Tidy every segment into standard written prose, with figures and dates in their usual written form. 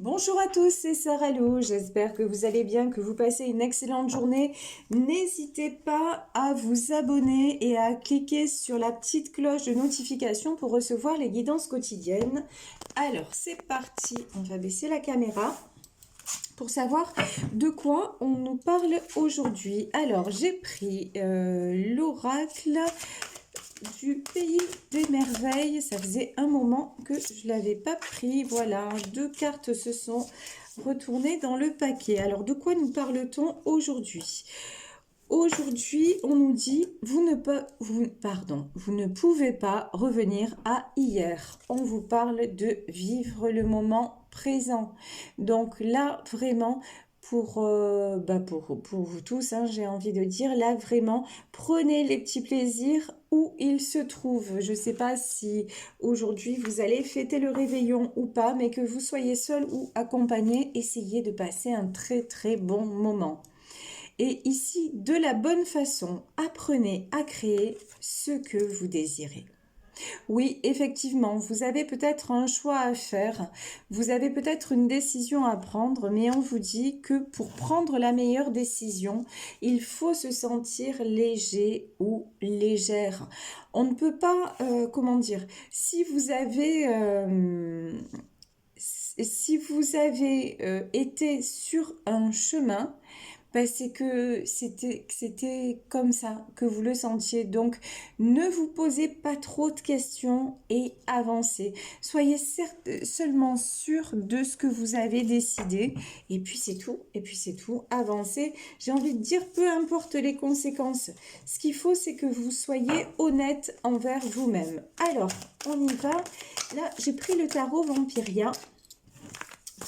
Bonjour à tous, c'est Sarah Lou, j'espère que vous allez bien, que vous passez une excellente journée. N'hésitez pas à vous abonner et à cliquer sur la petite cloche de notification pour recevoir les guidances quotidiennes. Alors c'est parti, on va baisser la caméra pour savoir de quoi on nous parle aujourd'hui. Alors j'ai pris l'oracle du pays des merveilles. Ça faisait un moment que je l'avais pas pris. Voilà, deux cartes se sont retournées dans le paquet. Alors de quoi nous parle-t-on aujourd'hui? Aujourd'hui, on nous dit vous ne pouvez pas revenir à hier. On vous parle de vivre le moment présent. Donc là, vraiment, pour vous tous, hein, j'ai envie de dire, là, vraiment, prenez les petits plaisirs où ils se trouvent. Je ne sais pas si aujourd'hui vous allez fêter le réveillon ou pas, mais que vous soyez seul ou accompagné, essayez de passer un très très bon moment. Et ici, de la bonne façon, apprenez à créer ce que vous désirez. Oui, effectivement, vous avez peut-être un choix à faire, vous avez peut-être une décision à prendre, mais on vous dit que pour prendre la meilleure décision, il faut se sentir léger ou légère. On ne peut pas, comment dire, si vous avez été sur un chemin, c'est que c'était comme ça que vous le sentiez. Donc, ne vous posez pas trop de questions et avancez. Soyez seulement sûr de ce que vous avez décidé. Et puis, c'est tout. Et puis, c'est tout. Avancez. J'ai envie de dire, peu importe les conséquences. Ce qu'il faut, c'est que vous soyez honnête envers vous-même. Alors, on y va. Là, j'ai pris le tarot Vampiria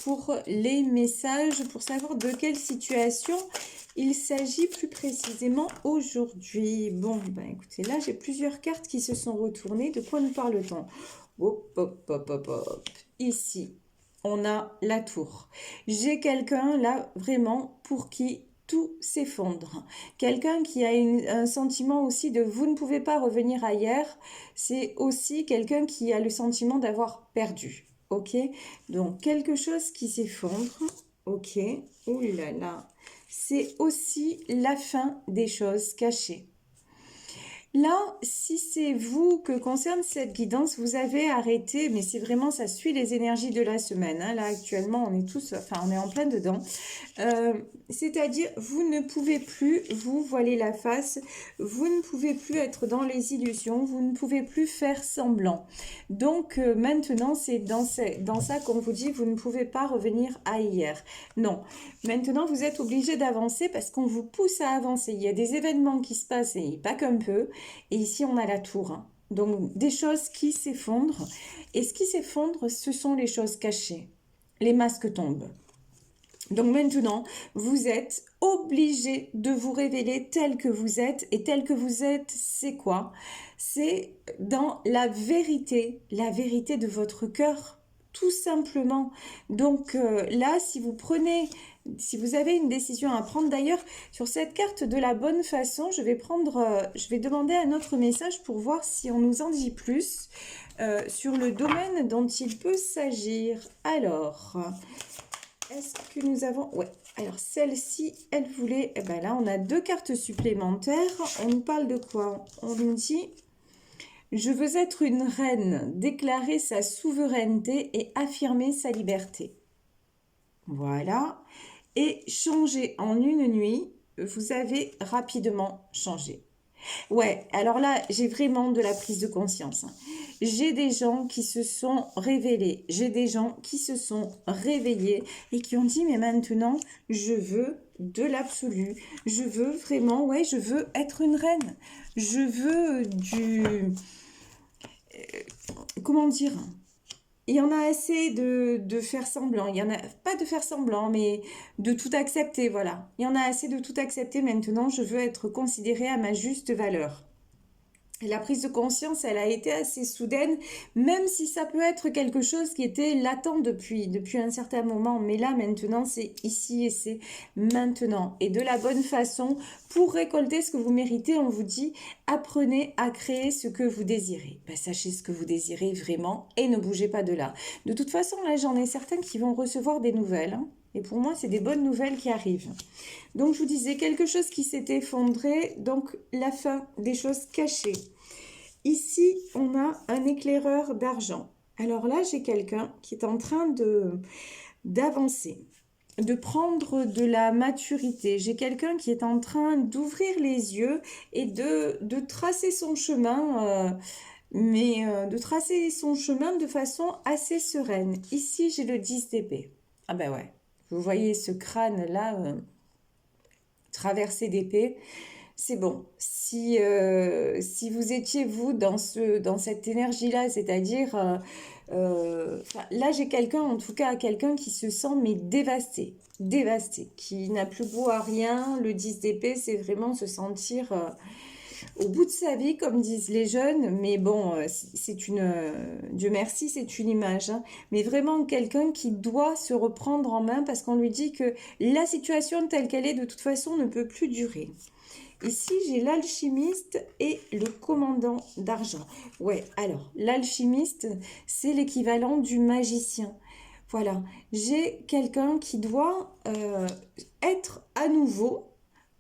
pour les messages, pour savoir de quelle situation il s'agit plus précisément aujourd'hui. Bon, écoutez, là j'ai plusieurs cartes qui se sont retournées. De quoi nous parle-t-on? Hop, hop, hop, hop, hop. Ici, on a la tour. J'ai quelqu'un là vraiment pour qui tout s'effondre. Quelqu'un qui a un sentiment aussi de vous ne pouvez pas revenir à hier. C'est aussi quelqu'un qui a le sentiment d'avoir perdu. Ok, donc quelque chose qui s'effondre. Ok, ouh là là, c'est aussi la fin des choses cachées. Là, si c'est vous que concerne cette guidance, vous avez arrêté, mais c'est vraiment, ça suit les énergies de la semaine. Hein. Là, actuellement, on est tous, on est en plein dedans. C'est-à-dire, vous ne pouvez plus vous voiler la face, vous ne pouvez plus être dans les illusions, vous ne pouvez plus faire semblant. Donc, maintenant, c'est dans ça qu'on vous dit, vous ne pouvez pas revenir à hier. Non, maintenant, vous êtes obligé d'avancer parce qu'on vous pousse à avancer. Il y a des événements qui se passent et pas qu'un peu. Et ici, on a la tour. Hein. Donc, des choses qui s'effondrent. Et ce qui s'effondre, ce sont les choses cachées. Les masques tombent. Donc maintenant, vous êtes obligé de vous révéler tel que vous êtes. Et tel que vous êtes, c'est quoi? C'est dans la vérité de votre cœur, tout simplement. Donc là, si vous avez une décision à prendre, d'ailleurs, sur cette carte de la bonne façon, je vais demander un autre message pour voir si on nous en dit plus sur le domaine dont il peut s'agir. Alors, est-ce que nous avons... Ouais, alors celle-ci, elle voulait... Eh ben là, on a deux cartes supplémentaires. On nous parle de quoi? On nous dit... Je veux être une reine, déclarer sa souveraineté et affirmer sa liberté. Voilà. Et changer en une nuit, vous avez rapidement changé. Ouais, alors là, j'ai vraiment de la prise de conscience. J'ai des gens qui se sont révélés, j'ai des gens qui se sont réveillés et qui ont dit, mais maintenant, je veux de l'absolu. Je veux vraiment, ouais, je veux être une reine. Je veux comment dire? Il y en a assez de faire semblant. Il y en a pas de faire semblant, mais de tout accepter, voilà. Il y en a assez de tout accepter. Maintenant, je veux être considérée à ma juste valeur. La prise de conscience, elle a été assez soudaine, même si ça peut être quelque chose qui était latent depuis un certain moment. Mais là, maintenant, c'est ici et c'est maintenant. Et de la bonne façon, pour récolter ce que vous méritez, on vous dit, apprenez à créer ce que vous désirez. Ben, sachez ce que vous désirez vraiment et ne bougez pas de là. De toute façon, là, j'en ai certains qui vont recevoir des nouvelles, hein. Et pour moi, c'est des bonnes nouvelles qui arrivent. Donc, je vous disais quelque chose qui s'est effondré, donc la fin des choses cachées. Ici, on a un éclaireur d'argent. Alors là, j'ai quelqu'un qui est en train d'avancer, de prendre de la maturité. J'ai quelqu'un qui est en train d'ouvrir les yeux et de tracer son chemin, de tracer son chemin de façon assez sereine. Ici, j'ai le 10 d'épée. Ah ben ouais, vous voyez ce crâne-là, traversé d'épée. C'est bon. Si vous étiez, vous, dans cette énergie-là, c'est-à-dire, là, j'ai quelqu'un, en tout cas, quelqu'un qui se sent, mais dévasté, qui n'a plus goût à rien. Le 10 d'épée, c'est vraiment se sentir au bout de sa vie, comme disent les jeunes. Mais bon, Dieu merci, c'est une image, hein. Mais vraiment quelqu'un qui doit se reprendre en main parce qu'on lui dit que la situation telle qu'elle est, de toute façon, ne peut plus durer. Ici, j'ai l'alchimiste et le commandant d'argent. Ouais, alors, l'alchimiste, c'est l'équivalent du magicien. Voilà, j'ai quelqu'un qui doit être à nouveau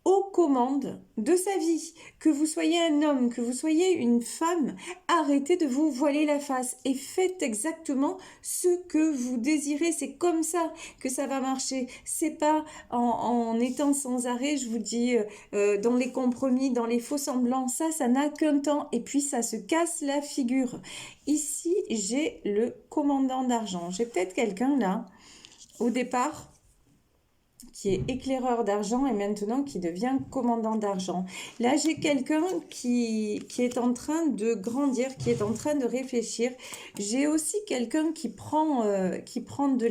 aux commandes de sa vie. Que vous soyez un homme, que vous soyez une femme, arrêtez de vous voiler la face et faites exactement ce que vous désirez. C'est comme ça que ça va marcher. C'est pas en étant sans arrêt, je vous dis, dans les compromis, dans les faux semblants. Ça n'a qu'un temps et puis ça se casse la figure. Ici, j'ai le commandant d'argent. J'ai peut-être quelqu'un là, au départ, qui est éclaireur d'argent et maintenant qui devient commandant d'argent. Là, j'ai quelqu'un qui est en train de grandir, qui est en train de réfléchir. J'ai aussi quelqu'un qui prend de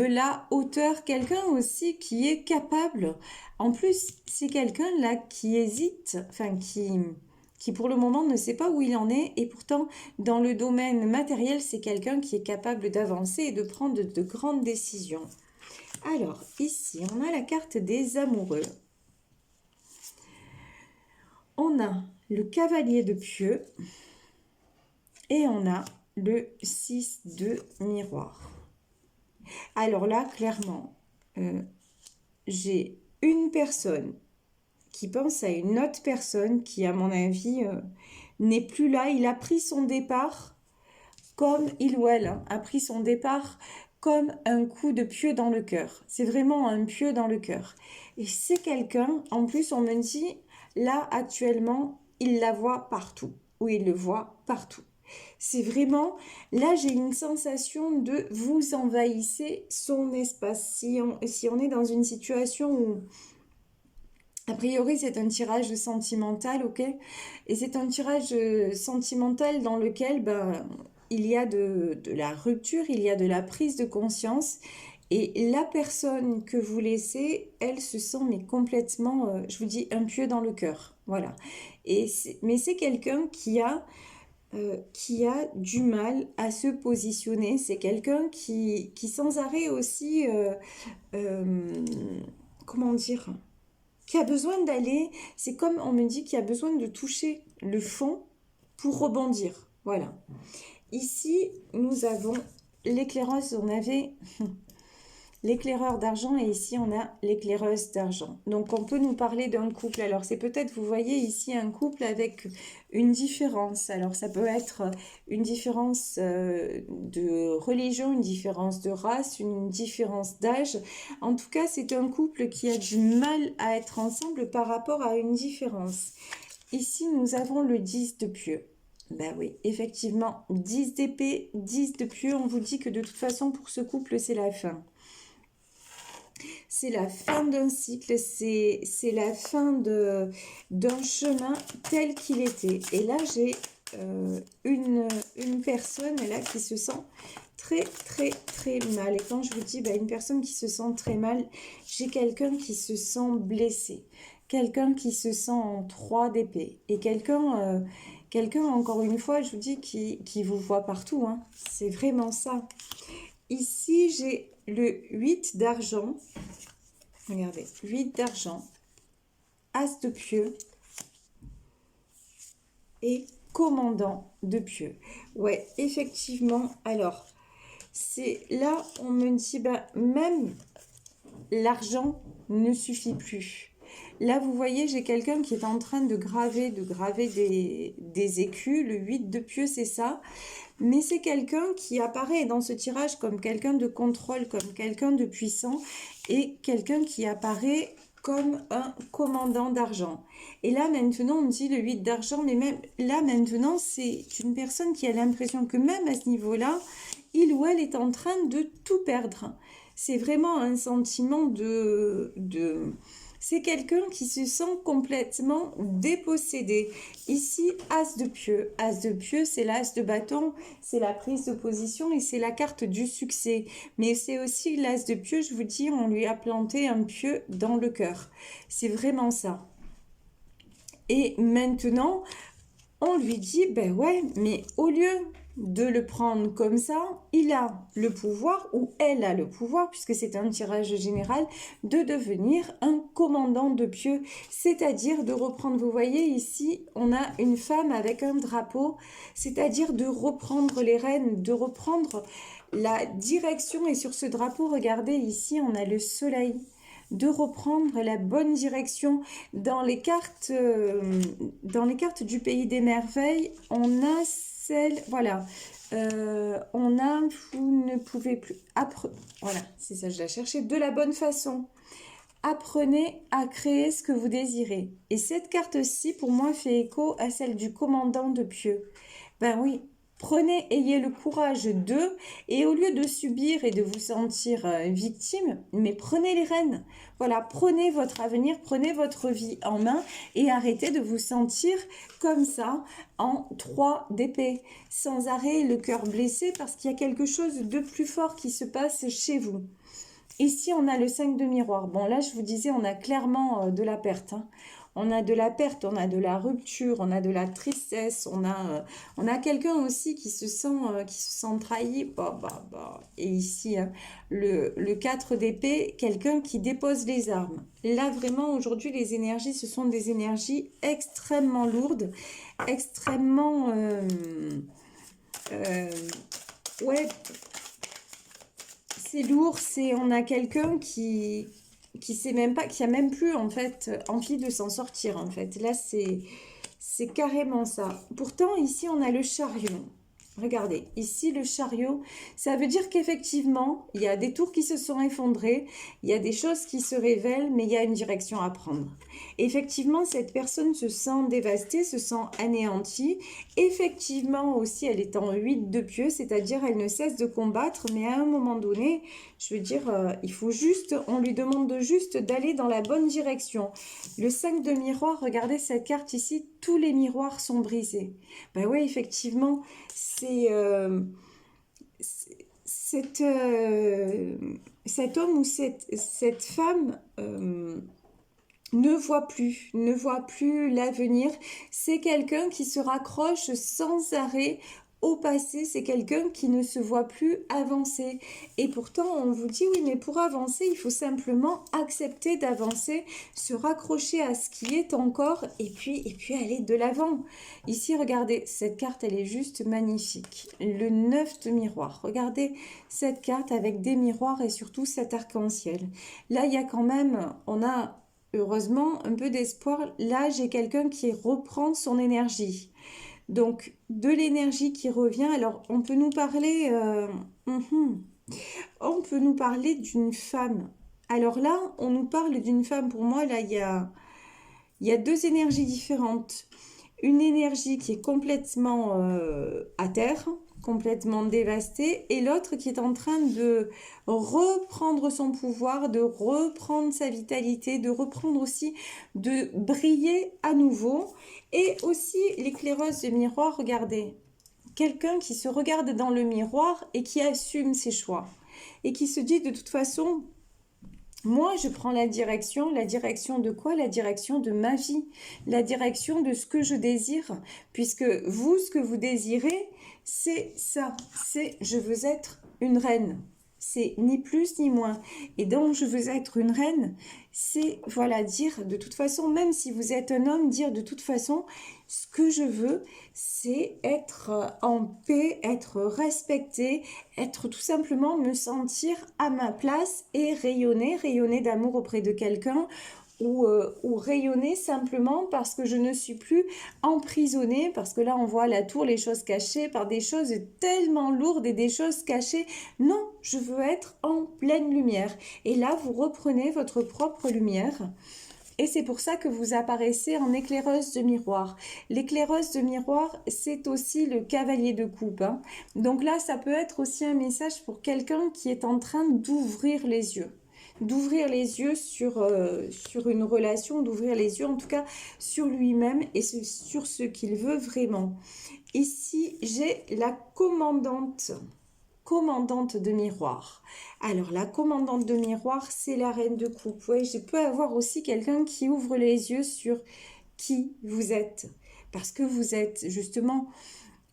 la hauteur, quelqu'un aussi qui est capable. En plus, c'est quelqu'un là qui hésite, enfin qui pour le moment ne sait pas où il en est et pourtant dans le domaine matériel, c'est quelqu'un qui est capable d'avancer et de prendre de grandes décisions. Alors, ici, on a la carte des amoureux. On a le cavalier de pieux et on a le 6 de miroir. Alors là, clairement, j'ai une personne qui pense à une autre personne qui, à mon avis, n'est plus là. Il a pris son départ comme il ou elle a pris son départ comme un coup de pieu dans le cœur. C'est vraiment un pieu dans le cœur. Et c'est quelqu'un, en plus on me dit, là actuellement, il la voit partout, ou il le voit partout. C'est vraiment, là j'ai une sensation de vous envahissez son espace. Si on est dans une situation où, a priori c'est un tirage sentimental, ok? Et c'est un tirage sentimental dans lequel, il y a de la rupture, il y a de la prise de conscience et la personne que vous laissez, elle se sent mais complètement, je vous dis, un pieu dans le cœur. Voilà. Mais c'est quelqu'un qui a du mal à se positionner. C'est quelqu'un qui sans arrêt aussi, comment dire, qui a besoin d'aller, c'est comme on me dit qu'il a besoin de toucher le fond pour rebondir. Voilà. Ici, nous avons l'éclaireuse, on avait l'éclaireur d'argent et ici, on a l'éclaireuse d'argent. Donc, on peut nous parler d'un couple. Alors, c'est peut-être, vous voyez ici, un couple avec une différence. Alors, ça peut être une différence de religion, une différence de race, une différence d'âge. En tout cas, c'est un couple qui a du mal à être ensemble par rapport à une différence. Ici, nous avons le 10 de pieux. Ben oui, effectivement, 10 d'épée, 10 de pieux, on vous dit que de toute façon, pour ce couple, c'est la fin. C'est la fin d'un cycle, c'est la fin d'un chemin tel qu'il était. Et là, j'ai une personne là qui se sent très, très, très mal. Et quand je vous dis une personne qui se sent très mal, j'ai quelqu'un qui se sent blessé. quelqu'un qui se sent en 3 d'épée. Et quelqu'un, encore une fois, je vous dis, qui vous voit partout, hein. C'est vraiment ça. Ici, j'ai le 8 d'argent. Regardez, 8 d'argent, As de pieux et commandant de pieux. Ouais, effectivement. Alors, c'est là, on me dit, bah, même l'argent ne suffit plus. Là, vous voyez, j'ai quelqu'un qui est en train de graver des écus. Le 8 de pieux, c'est ça. Mais c'est quelqu'un qui apparaît dans ce tirage comme quelqu'un de contrôle, comme quelqu'un de puissant et quelqu'un qui apparaît comme un commandant d'argent. Et là, maintenant, on me dit le 8 d'argent, mais même là, maintenant, c'est une personne qui a l'impression que même à ce niveau-là, il ou elle est en train de tout perdre. C'est vraiment un sentiment c'est quelqu'un qui se sent complètement dépossédé. Ici, As de pieux. As de pieux, c'est l'As de bâton, c'est la prise de position et c'est la carte du succès. Mais c'est aussi l'As de pieux, je vous dis, on lui a planté un pieu dans le cœur. C'est vraiment ça. Et maintenant, on lui dit, ben ouais, mais au lieu de le prendre comme ça, il a le pouvoir, ou elle a le pouvoir, puisque c'est un tirage général, de devenir un commandant de pieux, c'est-à-dire de reprendre, vous voyez ici, on a une femme avec un drapeau, c'est-à-dire de reprendre les rênes, de reprendre la direction, et sur ce drapeau, regardez ici, on a le soleil, de reprendre la bonne direction. Dans les cartes du pays des merveilles, on a celle, voilà, on a, vous ne pouvez plus, voilà, c'est ça, je la cherchais, de la bonne façon. Apprenez à créer ce que vous désirez. Et cette carte-ci, pour moi, fait écho à celle du commandant de pieux. Ben oui, prenez, ayez le courage de, et au lieu de subir et de vous sentir victime, mais prenez les rênes. Voilà, prenez votre avenir, prenez votre vie en main et arrêtez de vous sentir comme ça, en 3 d'épée, sans arrêt, le cœur blessé, parce qu'il y a quelque chose de plus fort qui se passe chez vous. Ici, on a le 5 de miroir. Bon, là, je vous disais, on a clairement de la perte, hein. On a de la perte, on a de la rupture, on a de la tristesse, on a quelqu'un aussi qui se sent trahi. Et ici, hein, le 4 d'épée, quelqu'un qui dépose les armes. Là, vraiment, aujourd'hui, les énergies, ce sont des énergies extrêmement lourdes, extrêmement... ouais, c'est lourd, on a quelqu'un qui sait même pas, qui a même plus en fait envie de s'en sortir en fait. Là c'est carrément ça. Pourtant ici on a le chariot. Regardez, ici le chariot, ça veut dire qu'effectivement, il y a des tours qui se sont effondrés, il y a des choses qui se révèlent, mais il y a une direction à prendre. Effectivement, cette personne se sent dévastée, se sent anéantie. Effectivement, aussi, elle est en 8 de pieux, c'est-à-dire elle ne cesse de combattre, mais à un moment donné, je veux dire, il faut juste, on lui demande juste d'aller dans la bonne direction. Le 5 de miroir, regardez cette carte ici, tous les miroirs sont brisés. Ben oui, effectivement, cet homme ou cette femme ne voit plus l'avenir. C'est quelqu'un qui se raccroche sans arrêt au passé, c'est quelqu'un qui ne se voit plus avancer. Et pourtant, on vous dit, oui, mais pour avancer, il faut simplement accepter d'avancer, se raccrocher à ce qui est encore, et puis aller de l'avant. Ici, regardez, cette carte, elle est juste magnifique. Le 9 de miroir. Regardez cette carte avec des miroirs et surtout cet arc-en-ciel. Là, il y a quand même, on a heureusement un peu d'espoir. Là, j'ai quelqu'un qui reprend son énergie. Donc, de l'énergie qui revient. Alors, on peut nous parler... on peut nous parler d'une femme. Alors là, on nous parle d'une femme. Pour moi, là, il y a 2 énergies différentes. Une énergie qui est complètement à terre, complètement dévastée, et l'autre qui est en train de reprendre son pouvoir, de reprendre sa vitalité, de reprendre aussi, de briller à nouveau. Et aussi l'éclaireuse de miroir, regardez, quelqu'un qui se regarde dans le miroir et qui assume ses choix. Et qui se dit de toute façon, Moi, je prends la direction de quoi? La direction de ma vie, la direction de ce que je désire, puisque vous, ce que vous désirez, c'est ça, c'est je veux être une reine. C'est ni plus ni moins. Et donc, je veux être une reine, c'est, voilà, dire de toute façon, même si vous êtes un homme, dire de toute façon, ce que je veux, c'est être en paix, être respecté, être tout simplement me sentir à ma place et rayonner d'amour auprès de quelqu'un ou rayonner simplement parce que je ne suis plus emprisonnée, parce que là on voit la tour, les choses cachées, par des choses tellement lourdes et des choses cachées. Non, je veux être en pleine lumière. Et là, vous reprenez votre propre lumière. Et c'est pour ça que vous apparaissez en éclaireuse de miroir. L'éclaireuse de miroir, c'est aussi le cavalier de coupe, hein. Donc là, ça peut être aussi un message pour quelqu'un qui est en train d'ouvrir les yeux. D'ouvrir les yeux sur une relation, d'ouvrir les yeux en tout cas sur lui-même et sur ce qu'il veut vraiment. Ici, j'ai la commandante de miroir. Alors, la commandante de miroir, c'est la reine de coupe. Oui, je peux avoir aussi quelqu'un qui ouvre les yeux sur qui vous êtes. Parce que vous êtes justement...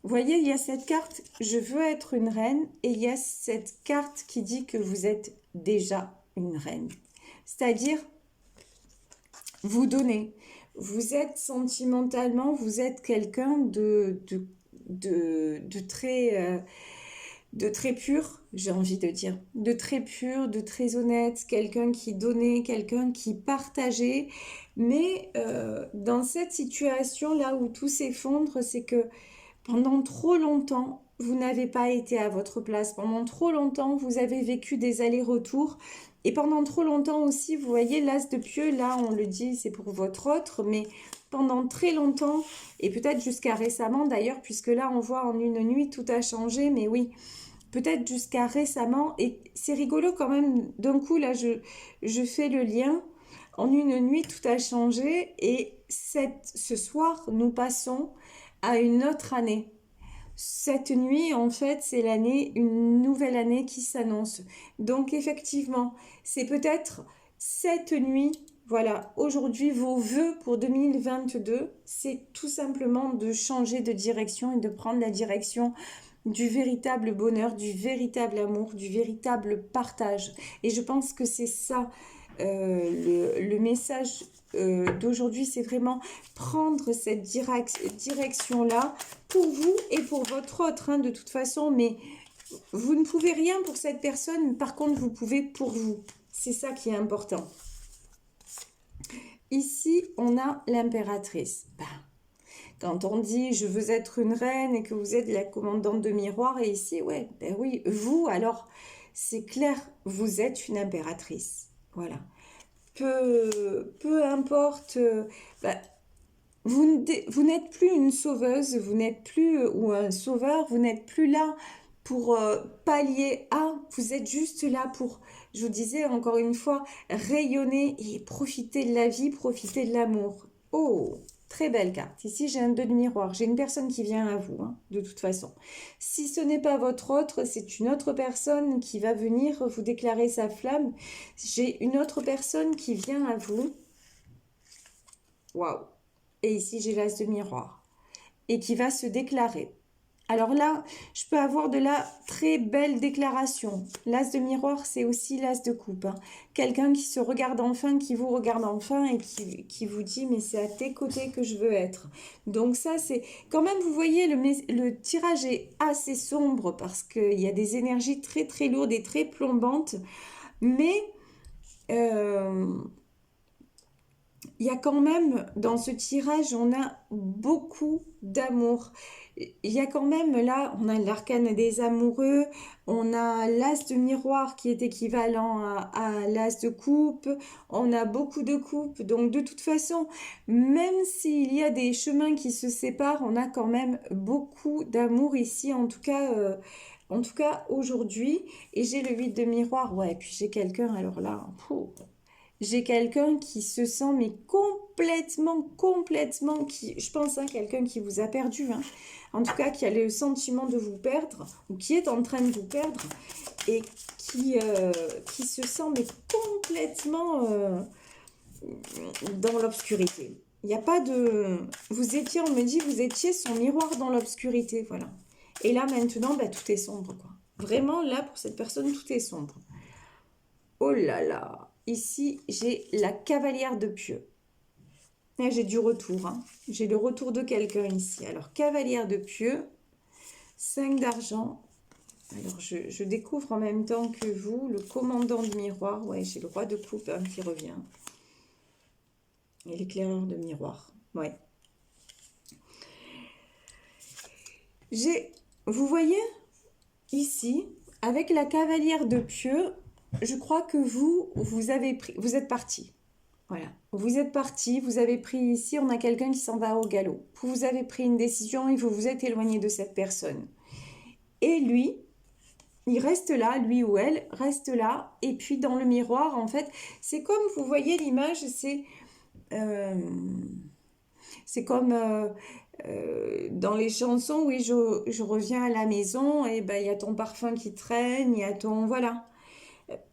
Vous voyez, il y a cette carte, je veux être une reine, et il y a cette carte qui dit que vous êtes déjà une reine. C'est-à-dire, vous donnez. Vous êtes sentimentalement, vous êtes quelqu'un de très... de très pur, j'ai envie de dire, de très pur, de très honnête, quelqu'un qui donnait, quelqu'un qui partageait. Mais dans cette situation là où tout s'effondre, c'est que pendant trop longtemps, vous n'avez pas été à votre place. Pendant trop longtemps, vous avez vécu des allers-retours. Et pendant trop longtemps aussi, vous voyez, l'as de pieux, là, on le dit, c'est pour votre autre, mais pendant très longtemps, et peut-être jusqu'à récemment d'ailleurs, puisque là, on voit en une nuit, tout a changé, mais oui, peut-être jusqu'à récemment, et c'est rigolo quand même, d'un coup, là, je fais le lien, en une nuit, tout a changé, et ce soir, nous passons à une autre année. Cette nuit, en fait, c'est l'année, une nouvelle année qui s'annonce. Donc, effectivement, c'est peut-être cette nuit, voilà, aujourd'hui, vos vœux pour 2022, c'est tout simplement de changer de direction et de prendre la direction du véritable bonheur, du véritable amour, du véritable partage. Et je pense que c'est ça, le message d'aujourd'hui, c'est vraiment prendre cette direction-là pour vous et pour votre autre, hein, de toute façon. Mais vous ne pouvez rien pour cette personne, par contre, vous pouvez pour vous. C'est ça qui est important. Ici, on a l'impératrice. Quand on dit je veux être une reine et que vous êtes la commandante de miroir, et ici, ouais, ben oui, vous, alors, c'est clair, vous êtes une impératrice. Voilà. Peu importe, vous n'êtes plus une sauveuse, vous n'êtes plus, ou un sauveur, vous n'êtes plus là pour pallier à, vous êtes juste là pour, je vous disais encore une fois, rayonner et profiter de la vie, profiter de l'amour. Oh, très belle carte. Ici, j'ai un 2 de miroir. J'ai une personne qui vient à vous, hein, de toute façon. Si ce n'est pas votre autre, c'est une autre personne qui va venir vous déclarer sa flamme. J'ai une autre personne qui vient à vous. Waouh. Et ici, j'ai l'as de miroir. Et qui va se déclarer. Alors là, je peux avoir de la très belle déclaration. L'as de miroir, c'est aussi l'as de coupe, hein. Quelqu'un qui se regarde enfin, qui vous regarde enfin et qui vous dit « mais c'est à tes côtés que je veux être ». Donc ça, c'est... Quand même, vous voyez, le tirage est assez sombre parce qu'il y a des énergies très très lourdes et très plombantes. Mais... il y a quand même, dans ce tirage, on a beaucoup d'amour. Il y a quand même, là, on a l'arcane des amoureux, on a l'as de miroir qui est équivalent à l'as de coupe, on a beaucoup de coupes. Donc, de toute façon, même s'il y a des chemins qui se séparent, on a quand même beaucoup d'amour ici, en tout cas aujourd'hui. Et j'ai le 8 de miroir, ouais, et puis j'ai quelqu'un, alors là, j'ai quelqu'un qui se sent mais complètement, qui, je pense, hein, quelqu'un qui vous a perdu, hein. En tout cas qui a le sentiment de vous perdre, ou qui est en train de vous perdre, et qui se sent mais complètement dans l'obscurité. Il n'y a pas de... Vous étiez, on me dit, vous étiez son miroir dans l'obscurité, voilà. Et là, maintenant, bah, tout est sombre, quoi. Vraiment, là, pour cette personne, tout est sombre. Oh là là. Ici, j'ai la cavalière de pieux. Là, j'ai du retour, hein. J'ai le retour de quelqu'un ici. Alors, cavalière de pieux, 5 d'argent. Alors, je découvre en même temps que vous le commandant de miroir. Ouais, j'ai le roi de coupe hein, qui revient. Et l'éclaireur de miroir. Ouais. Vous voyez, ici, avec la cavalière de pieux, je crois que vous êtes parti. Voilà. Vous êtes parti, vous avez pris ici, on a quelqu'un qui s'en va au galop. Vous avez pris une décision et vous vous êtes éloigné de cette personne. Et lui, il reste là, lui ou elle reste là. Et puis dans le miroir, en fait, c'est comme, vous voyez l'image, c'est comme dans les chansons, oui, je reviens à la maison, et ben il y a ton parfum qui traîne, il y a ton... Voilà.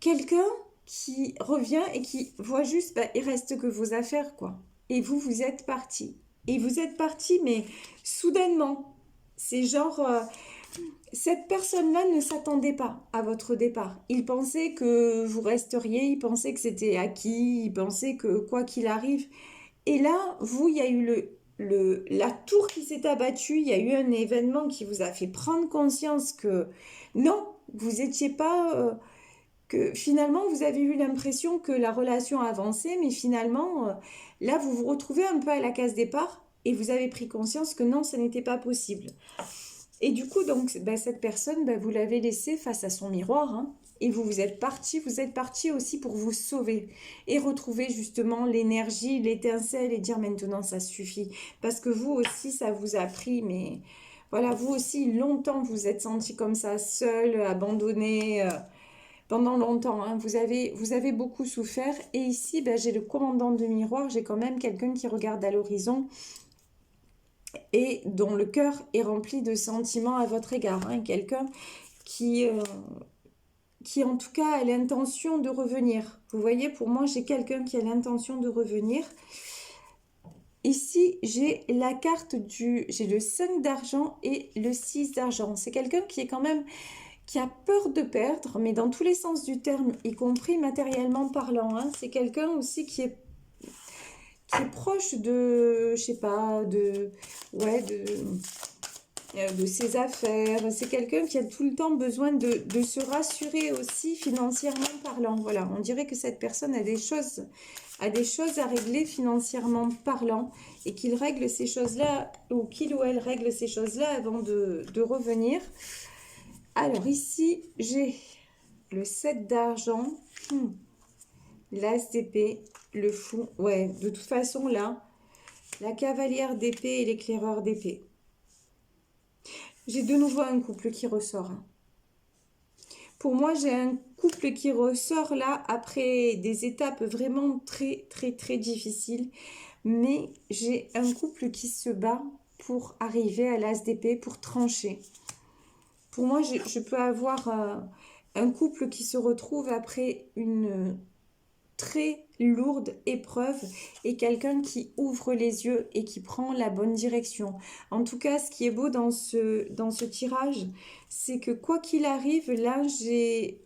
Quelqu'un qui revient et qui voit juste, ben, il reste que vos affaires, quoi. Et vous êtes parti. Et vous êtes parti, mais soudainement. C'est genre... cette personne-là ne s'attendait pas à votre départ. Il pensait que vous resteriez, il pensait que c'était acquis, il pensait que quoi qu'il arrive. Et là, il y a eu la tour qui s'est abattue, il y a eu un événement qui vous a fait prendre conscience que non, vous n'étiez pas... que finalement, vous avez eu l'impression que la relation avançait, mais finalement, là, vous vous retrouvez un peu à la case départ et vous avez pris conscience que non, ça n'était pas possible. Et du coup, donc, ben, cette personne, ben, vous l'avez laissée face à son miroir, hein, et vous êtes parti aussi pour vous sauver et retrouver justement l'énergie, l'étincelle et dire maintenant ça suffit. Parce que vous aussi, ça vous a pris, mais voilà, vous aussi, longtemps, vous êtes senti comme ça, seul, abandonné, pendant longtemps, hein. Vous avez beaucoup souffert. Et ici, ben, j'ai le commandant de miroir, j'ai quand même quelqu'un qui regarde à l'horizon et dont le cœur est rempli de sentiments à votre égard, hein. Quelqu'un qui en tout cas a l'intention de revenir. Vous voyez, pour moi, j'ai quelqu'un qui a l'intention de revenir. Ici, j'ai la carte j'ai le 5 d'argent et le 6 d'argent. C'est quelqu'un qui est quand même, qui a peur de perdre, mais dans tous les sens du terme, y compris matériellement parlant, hein. C'est quelqu'un aussi qui est proche de, je sais pas, de ses affaires. C'est quelqu'un qui a tout le temps besoin de se rassurer aussi financièrement parlant. Voilà, on dirait que cette personne a des choses à régler financièrement parlant et qu'il règle ces choses-là, ou qu'il ou elle règle ces choses-là avant de revenir. Alors ici, j'ai le 7 d'argent, l'as d'épée, le fou. Ouais, de toute façon, là, la cavalière d'épée et l'éclaireur d'épée. J'ai de nouveau un couple qui ressort. Pour moi, j'ai un couple qui ressort là après des étapes vraiment très, très, très difficiles. Mais j'ai un couple qui se bat pour arriver à l'as d'épée, pour trancher. Pour moi, je peux avoir un couple qui se retrouve après une très lourde épreuve et quelqu'un qui ouvre les yeux et qui prend la bonne direction. En tout cas, ce qui est beau dans ce tirage, c'est que quoi qu'il arrive, là,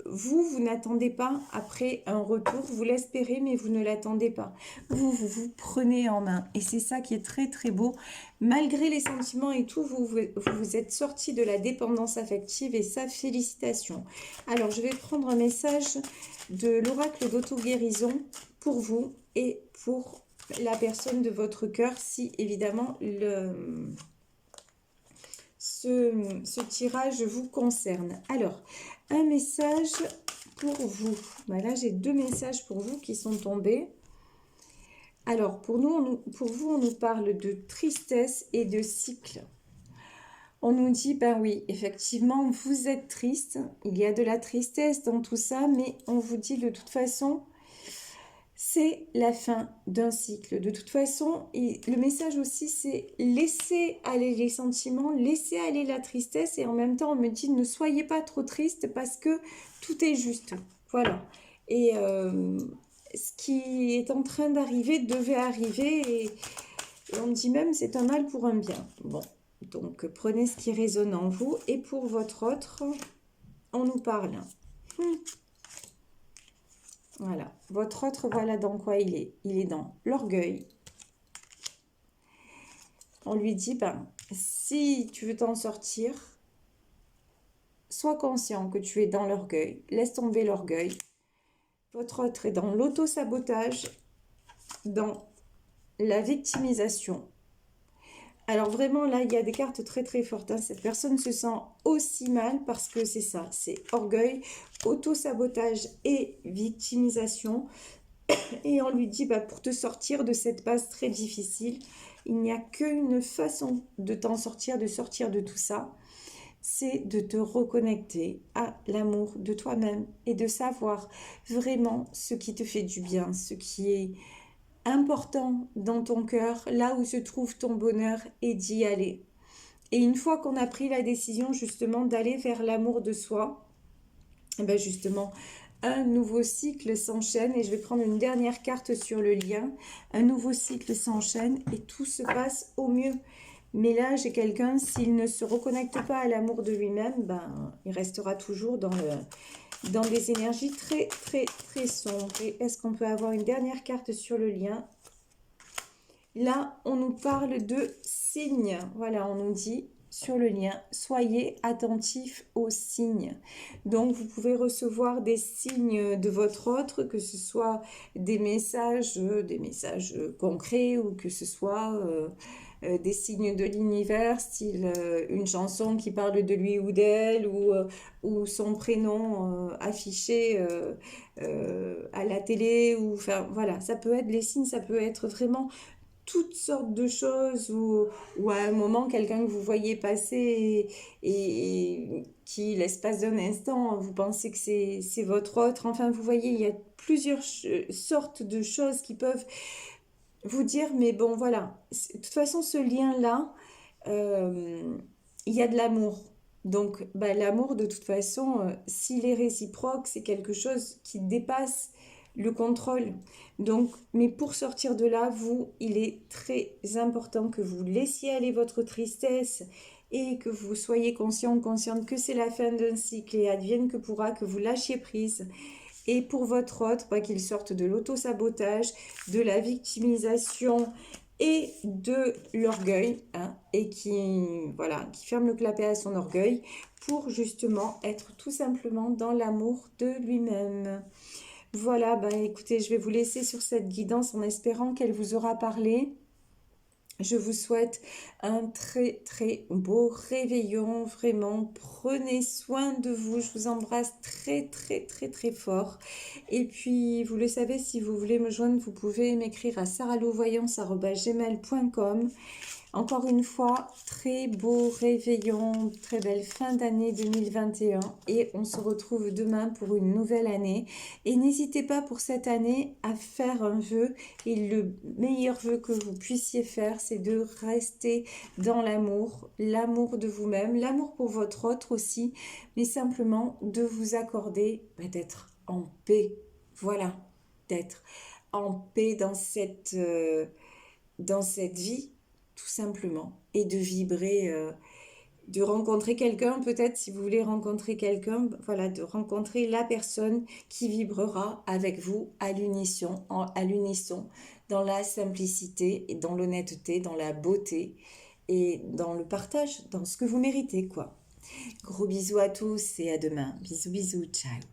vous n'attendez pas après un retour, vous l'espérez, mais vous ne l'attendez pas. Vous prenez en main et c'est ça qui est très très beau. Malgré les sentiments et tout, vous êtes sorti de la dépendance affective et ça, félicitations. Alors, je vais prendre un message de l'oracle d'auto-guérison pour vous et pour la personne de votre cœur, si évidemment ce tirage vous concerne. Alors, un message pour vous. Voilà, j'ai 2 messages pour vous qui sont tombés. Alors, pour vous, on nous parle de tristesse et de cycle. On nous dit, ben oui, effectivement, vous êtes triste. Il y a de la tristesse dans tout ça, mais on vous dit de toute façon, c'est la fin d'un cycle. De toute façon, le message aussi, c'est laisser aller les sentiments, laisser aller la tristesse, et en même temps, on me dit, ne soyez pas trop triste parce que tout est juste. Voilà. Et ce qui est en train d'arriver devait arriver, et on me dit même, c'est un mal pour un bien. Bon, donc prenez ce qui résonne en vous, et pour votre autre, on nous parle. Voilà, votre autre, voilà dans quoi il est. Il est dans l'orgueil. On lui dit, ben, si tu veux t'en sortir, sois conscient que tu es dans l'orgueil. Laisse tomber l'orgueil. Votre autre est dans l'auto-sabotage, dans la victimisation. Alors vraiment, là, il y a des cartes très très fortes. Hein. Cette personne se sent aussi mal parce que c'est ça, c'est orgueil, auto-sabotage et victimisation. Et on lui dit, bah, pour te sortir de cette passe très difficile, il n'y a qu'une façon de t'en sortir, de sortir de tout ça, c'est de te reconnecter à l'amour de toi-même et de savoir vraiment ce qui te fait du bien, ce qui est important dans ton cœur, là où se trouve ton bonheur, et d'y aller. Et une fois qu'on a pris la décision justement d'aller vers l'amour de soi, et ben justement, un nouveau cycle s'enchaîne, et je vais prendre une dernière carte sur le lien. Un nouveau cycle s'enchaîne et tout se passe au mieux. Mais là, j'ai quelqu'un, s'il ne se reconnecte pas à l'amour de lui-même, ben, il restera toujours dans des énergies très, très, très sombres. Et est-ce qu'on peut avoir une dernière carte sur le lien? Là, on nous parle de signes. Voilà, on nous dit sur le lien, soyez attentifs aux signes. Donc, vous pouvez recevoir des signes de votre autre, que ce soit des messages concrets, ou que ce soit des signes de l'univers, style une chanson qui parle de lui ou d'elle, ou son prénom affiché à la télé, ou enfin voilà, ça peut être les signes, ça peut être vraiment toutes sortes de choses, ou à un moment quelqu'un que vous voyez passer, et qui l'espace d'un instant vous pensez que c'est votre autre. Enfin, vous voyez, il y a plusieurs sortes de choses qui peuvent vous dire, mais bon voilà, de toute façon ce lien là, il y a de l'amour. Donc bah, l'amour, de toute façon, s'il est réciproque, c'est quelque chose qui dépasse le contrôle. Donc, mais pour sortir de là, il est très important que vous laissiez aller votre tristesse, et que vous soyez consciente que c'est la fin d'un cycle, et advienne que pourra, que vous lâchiez prise. Et pour votre autre, bah, qu'il sorte de l'auto-sabotage, de la victimisation et de l'orgueil, hein, et qui ferme le clapet à son orgueil, pour justement être tout simplement dans l'amour de lui-même. Voilà, bah écoutez, je vais vous laisser sur cette guidance en espérant qu'elle vous aura parlé. Je vous souhaite un très très beau réveillon, vraiment, prenez soin de vous, je vous embrasse très très très très fort. Et puis, vous le savez, si vous voulez me joindre, vous pouvez m'écrire à sarahlouvoyance@gmail.com. Encore une fois, très beau réveillon, très belle fin d'année 2021, et on se retrouve demain pour une nouvelle année. Et n'hésitez pas pour cette année à faire un vœu, et le meilleur vœu que vous puissiez faire, c'est de rester dans l'amour de vous-même, l'amour pour votre autre aussi, mais simplement de vous accorder d'être en paix. Voilà, d'être en paix dans cette vie, tout simplement, et de vibrer, de rencontrer quelqu'un, peut-être si vous voulez rencontrer quelqu'un, voilà, de rencontrer la personne qui vibrera avec vous à l'unisson, dans la simplicité et dans l'honnêteté, dans la beauté et dans le partage, dans ce que vous méritez, quoi. Gros bisous à tous et à demain. Bisous, bisous, ciao.